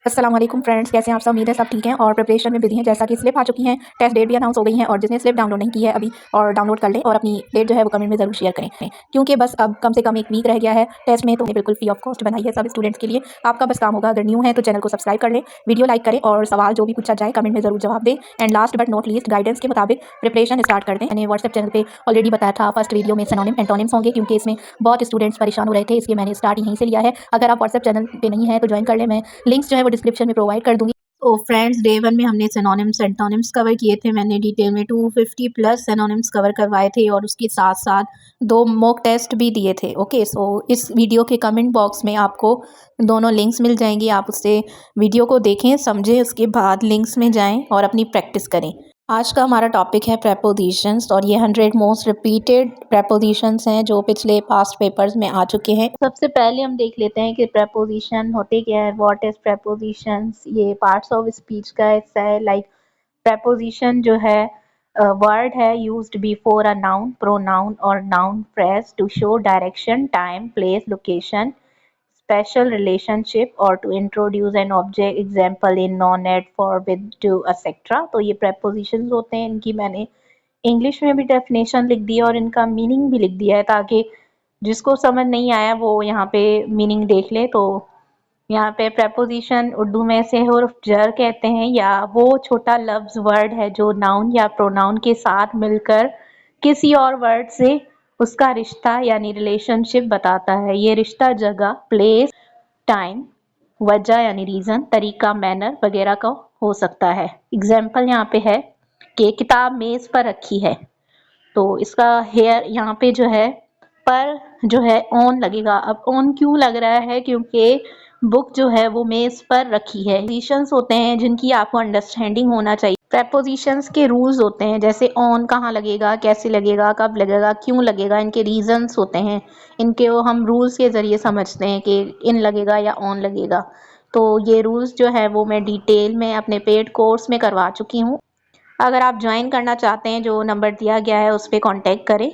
अस्सलाम वालेकुम फ्रेंड्स, कैसे हैं आप सब। उम्मीद है सब ठीक हैं और प्रिपरेशन में बिजी हैं। जैसा कि स्लिप आ चुकी हैं, टेस्ट डेट भी अनाउंस हो गई है और जिसने स्लिप डाउनलोड नहीं की है अभी और डाउनलोड कर लें और अपनी डेट जो है वो कमेंट में ज़रूर शेयर करें, क्योंकि बस अब कम से कम एक वीक रह गया है टेस्ट में। तो बिल्कुल फ्री ऑफ कॉस्ट बनाई है सब स्टूडेंट्स के लिए। आपका बस काम होगा, अगर न्यू है तो चैनल को सब्सक्राइब कर लें, वीडियो लाइक करें और सवाल जो भी पूछा जाए कमेंट में ज़रूर जवाब दें। And last but not least, guidance के मुताबिक प्रिपरेशन स्टार्ट कर दें। मैंने व्हाट्सएप चैनल पे ऑलरेडी बताया था, फर्स्ट वीडियो में सिनोनिम एंटोनिम्स होंगे, क्योंकि इसमें बहुत स्टूडेंट्स परेशान हो रहे थे, इसलिए मैंने स्टार्ट यहीं से लिया है। अगर आप व्हाट्सएप चैनल पे नहीं है तो ज्वाइन कर लें, मैं लिंक्स जो है वो डिस्क्रिप्शन में प्रोवाइड कर दूँगी। तो फ्रेंड्स, डे 1 में हमने सिनोनिम्स एंटोनिम्स कवर किए थे। मैंने डिटेल में 250 प्लस सिनोनिम्स कवर करवाए थे और उसके साथ साथ 2 मॉक टेस्ट भी दिए थे। ओके, सो इस वीडियो के कमेंट बॉक्स में आपको दोनों लिंक्स मिल जाएंगी। आप उससे वीडियो को देखें, समझें, उसके बाद लिंक्स में जाएं और अपनी प्रैक्टिस करें। आज का हमारा टॉपिक है प्रेपोजिशंस और ये 100 मोस्ट रिपीटेड प्रेपोजिशंस हैं जो पिछले पास्ट पेपर्स में आ चुके हैं। सबसे पहले हम देख लेते हैं कि प्रेपोजिशन होते क्या है, व्हाट इज प्रेपोजिशंस। ये पार्ट्स ऑफ स्पीच का हिस्सा है। लाइक प्रेपोजिशन जो है वर्ड है used before a noun, pronoun और noun phrase to show direction, time, place, location, special relationship or to introduce an object, example in non add forbid to etc। तो ये prepositions होते हैं। इनकी मैंने इंग्लिश में भी डेफिनेशन लिख दी है और इनका मीनिंग भी लिख दिया है, ताकि जिसको समझ नहीं आया वो यहाँ पे मीनिंग देख ले। तो यहाँ पे preposition उर्दू में से हुर्फ जर कहते हैं, या वो छोटा लफ्ज वर्ड है जो नाउन या प्रोनाउन के साथ मिलकर किसी और वर्ड से उसका रिश्ता यानी रिलेशनशिप बताता है। ये रिश्ता जगह, प्लेस, टाइम, वजह यानी रीजन, तरीका, मैनर वगैरह का हो सकता है। एग्जाम्पल यहाँ पे है कि किताब मेज पर रखी है, तो इसका हेयर यहाँ पे जो है पर जो है ऑन लगेगा। अब ऑन क्यों लग रहा है, क्योंकि बुक जो है वो मेज पर रखी है। प्रेपोजिशंस होते हैं जिनकी आपको अंडरस्टैंडिंग होना चाहिए। प्रेपोजिशंस के रूल्स होते हैं, जैसे ऑन कहाँ लगेगा, कैसे लगेगा, कब लगेगा, क्यों लगेगा, इनके रीजंस होते हैं। इनके वो हम रूल्स के जरिए समझते हैं कि इन लगेगा या ऑन लगेगा। तो ये रूल्स जो है वो मैं डिटेल में अपने पेड कोर्स में करवा चुकी हूँ। अगर आप ज्वाइन करना चाहते हैं, जो नंबर दिया गया है उस पर कॉन्टेक्ट करें।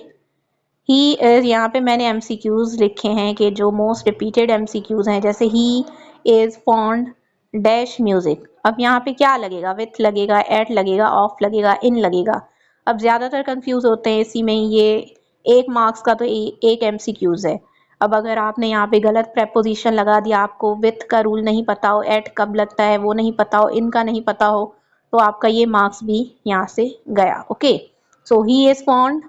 ही इज, यहाँ पे मैंने एमसीक्यूज लिखे हैं कि जो मोस्ट रिपीटेड एमसीक्यूज हैं, जैसे he is fond dash music. अब यहाँ पे क्या लगेगा, विथ लगेगा, एट लगेगा, ऑफ लगेगा, इन लगेगा। अब ज्यादातर कंफ्यूज होते हैं इसी में। ये 1 मार्क्स का तो एक एमसीक्यूज है। अब अगर आपने यहाँ पे गलत प्रेपोजिशन लगा दिया, आपको विथ का रूल नहीं पता हो, एट कब लगता है वो नहीं पता हो, इनका नहीं पता हो, तो आपका ये मार्क्स भी यहाँ से गया। Okay, so he is fond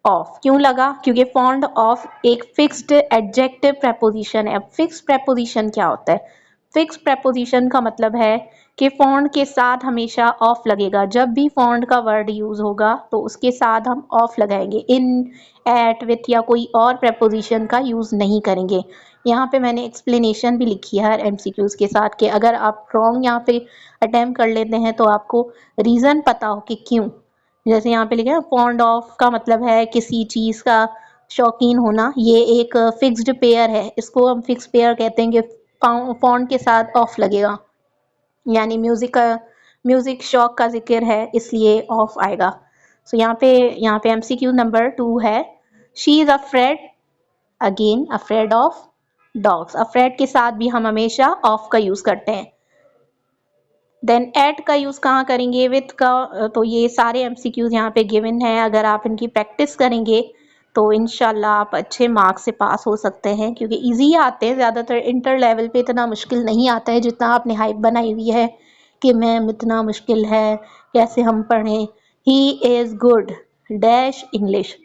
of क्यों लगा, क्योंकि फॉन्ड ऑफ एक फिक्स्ड एडजेक्टिव प्रेपोजिशन है। अब फिक्स प्रेपोजिशन क्या होता है? फिक्स प्रेपोजिशन का मतलब है कि फॉन्ड के साथ हमेशा ऑफ लगेगा। जब भी फॉन्ड का वर्ड यूज होगा तो उसके साथ हम ऑफ लगाएंगे। इन, एट, विथ या कोई और प्रेपोजिशन का यूज नहीं करेंगे। यहाँ पे मैंने एक्सप्लेनेशन भी लिखी है हर एमसीक्यूज के साथ, कि अगर आप रॉन्ग यहाँ पे अटेम्प्ट कर लेते हैं तो आपको रीजन पता हो कि क्यों। जैसे यहाँ पे लिखा है फॉन्ड ऑफ का मतलब है किसी चीज का शौकीन होना। ये एक फिक्स्ड पेयर है, इसको हम फिक्स पेयर कहते हैं कि फॉन्ड के साथ ऑफ लगेगा। यानी म्यूजिक शौक का जिक्र है, इसलिए ऑफ आएगा। सो यहाँ पे एमसीक्यू नंबर 2 है, she is afraid, again afraid of dogs. Afraid के साथ भी हम हमेशा ऑफ का यूज करते हैं। देन एट का यूज कहाँ करेंगे, विथ का। तो ये सारे एमसीक्यूज यहाँ पे गिवन है। अगर आप इनकी प्रैक्टिस करेंगे तो इनशाला आप अच्छे मार्क्स से पास हो सकते हैं, क्योंकि इजी आते हैं। ज़्यादातर इंटर लेवल पे इतना मुश्किल नहीं आता है जितना आपने हाइप बनाई हुई है कि मैम इतना मुश्किल है, कैसे हम पढ़ें। He is good dash English.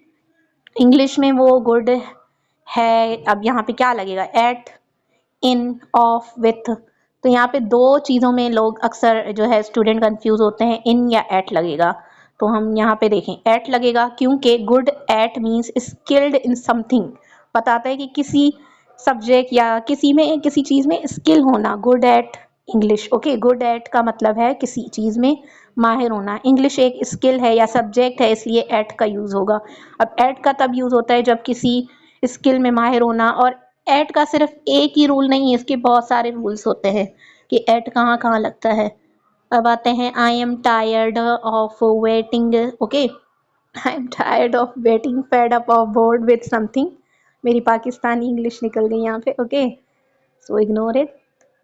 English में वो गुड है। अब यहाँ पे क्या लगेगा, एट, इन, ऑफ, विथ। तो यहाँ पे 2 चीज़ों में लोग अक्सर जो है स्टूडेंट कंफ्यूज होते हैं, इन या एट लगेगा। तो हम यहाँ पे देखें एट लगेगा, क्योंकि good at means skilled in something, बताता है कि किसी सब्जेक्ट या किसी चीज़ में स्किल होना। Good at English. Okay, good at का मतलब है किसी चीज़ में माहिर होना। इंग्लिश एक स्किल है या सब्जेक्ट है, इसलिए एट का यूज़ होगा। अब एट का तब यूज़ होता है जब किसी स्किल में माहिर होना। और एट का सिर्फ एक ही रूल नहीं है, इसके बहुत सारे रूल्स होते हैं कि एट कहाँ कहाँ लगता है। अब आते हैं, I am tired of waiting. Okay, I am tired of waiting, fed up of, bored with something. मेरी पाकिस्तानी इंग्लिश निकल गई यहाँ पे। Okay, so ignore it.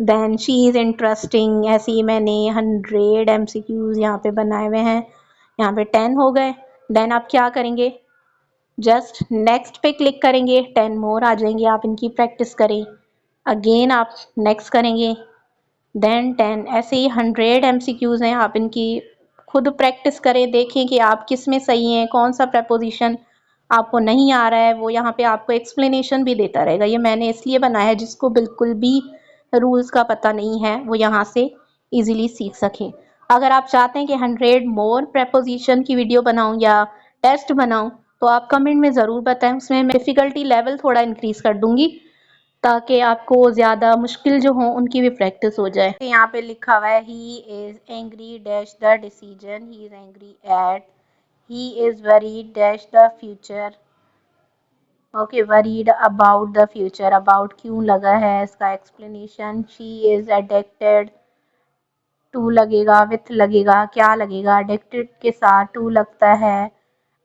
Then she is interesting. ऐसे ही मैंने 100 MCQs यहाँ पे बनाए हुए हैं, यहाँ पे 10 हो गए। देन आप क्या करेंगे, जस्ट नेक्स्ट पे क्लिक करेंगे, 10 मोर आ जाएंगे, आप इनकी प्रैक्टिस करें। अगेन आप नेक्स्ट करेंगे, देन 10, ऐसे ही 100 MCQs हैं, आप इनकी खुद प्रैक्टिस करें, देखें कि आप किस में सही हैं, कौन सा प्रपोजिशन आपको नहीं आ रहा है। वो यहाँ पे आपको एक्सप्लेनेशन भी देता रहेगा। ये मैंने इसलिए बनाया है जिसको बिल्कुल भी रूल्स का पता नहीं है वो यहाँ से इजीली सीख सके। अगर आप चाहते हैं कि 100 मोर प्रपोजिशन की वीडियो बनाऊं या टेस्ट बनाऊं तो आप कमेंट में ज़रूर बताएं, उसमें मैं डिफ़िकल्टी लेवल थोड़ा इंक्रीज़ कर दूंगी ताकि आपको ज़्यादा मुश्किल जो हो उनकी भी प्रैक्टिस हो जाए। यहाँ पे लिखा हुआ है he is angry dash the decision, he is angry at, he is worried dash the future. Okay, worried about the future, about क्यों लगा है इसका explanation. She is addicted, to लगेगा, विथ लगेगा, क्या लगेगा, एडिक्टेड के साथ टू लगता है।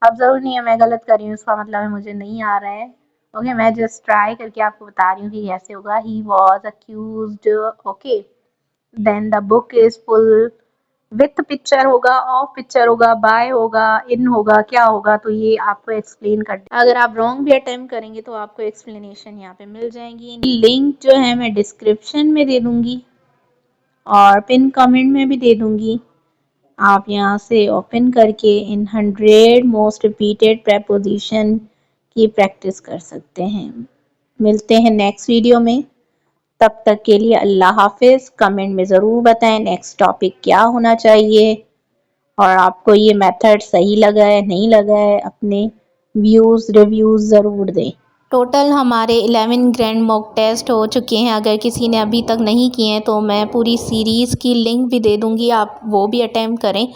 अब ज़रूर नहीं है मैं गलत कर रही हूँ, उसका मतलब है मुझे नहीं आ रहा है। ओके, मैं जस्ट ट्राई करके आपको बता रही हूँ कि कैसे होगा। He was accused, okay. Then the book is full, with picture होगा, ऑफ पिक्चर होगा, बाय होगा, इन होगा, क्या होगा, तो ये आपको एक्सप्लेन कर। अगर आप रॉन्ग भी अटेम्प्ट करेंगे तो आपको एक्सप्लेनेशन यहाँ पे मिल जाएंगी। लिंक जो है मैं डिस्क्रिप्शन में दे दूंगी और पिन कमेंट में भी दे दूंगी। आप यहाँ से ओपन करके इन 100 मोस्ट रिपीटेड प्रेपोजिशन की प्रैक्टिस कर सकते हैं। मिलते हैं नेक्स्ट वीडियो में, तब तक के लिए अल्लाह हाफिज़। कमेंट में ज़रूर बताएं नेक्स्ट टॉपिक क्या होना चाहिए और आपको ये मेथड सही लगा है नहीं लगा है, अपने व्यूज़ रिव्यूज़ ज़रूर दें। टोटल हमारे 11 ग्रैंड मॉक टेस्ट हो चुके हैं। अगर किसी ने अभी तक नहीं किए हैं तो मैं पूरी सीरीज़ की लिंक भी दे दूंगी, आप वो भी अटेम्प्ट करें।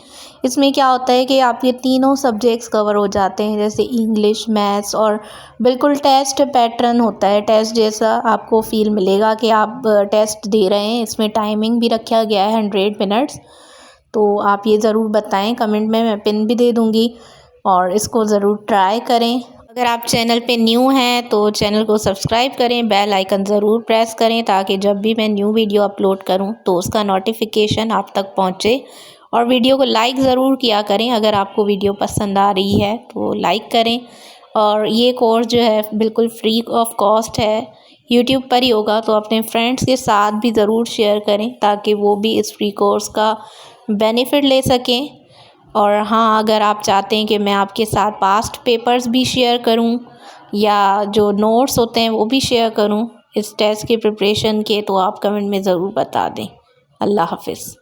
इसमें क्या होता है कि आपके तीनों सब्जेक्ट्स कवर हो जाते हैं, जैसे इंग्लिश, मैथ्स, और बिल्कुल टेस्ट पैटर्न होता है, टेस्ट जैसा आपको फील मिलेगा कि आप टेस्ट दे रहे हैं। इसमें टाइमिंग भी रखा गया है 100 मिनट्स। तो आप ये ज़रूर बताएं कमेंट में, मैं पिन भी दे दूँगी और इसको ज़रूर ट्राई करें। अगर आप चैनल पे न्यू हैं तो चैनल को सब्सक्राइब करें, बेल आइकन ज़रूर प्रेस करें ताकि जब भी मैं न्यू वीडियो अपलोड करूं तो उसका नोटिफिकेशन आप तक पहुंचे। और वीडियो को लाइक ज़रूर किया करें, अगर आपको वीडियो पसंद आ रही है तो लाइक करें। और ये कोर्स जो है बिल्कुल फ्री ऑफ कॉस्ट है, यूट्यूब पर ही होगा, तो अपने फ्रेंड्स के साथ भी ज़रूर शेयर करें ताकि वो भी इस फ्री कोर्स का बेनिफिट ले सकें। और हाँ, अगर आप चाहते हैं कि मैं आपके साथ पास्ट पेपर्स भी शेयर करूं या जो नोट्स होते हैं वो भी शेयर करूं इस टेस्ट के प्रिपरेशन के, तो आप कमेंट में ज़रूर बता दें। अल्लाह हाफिज़।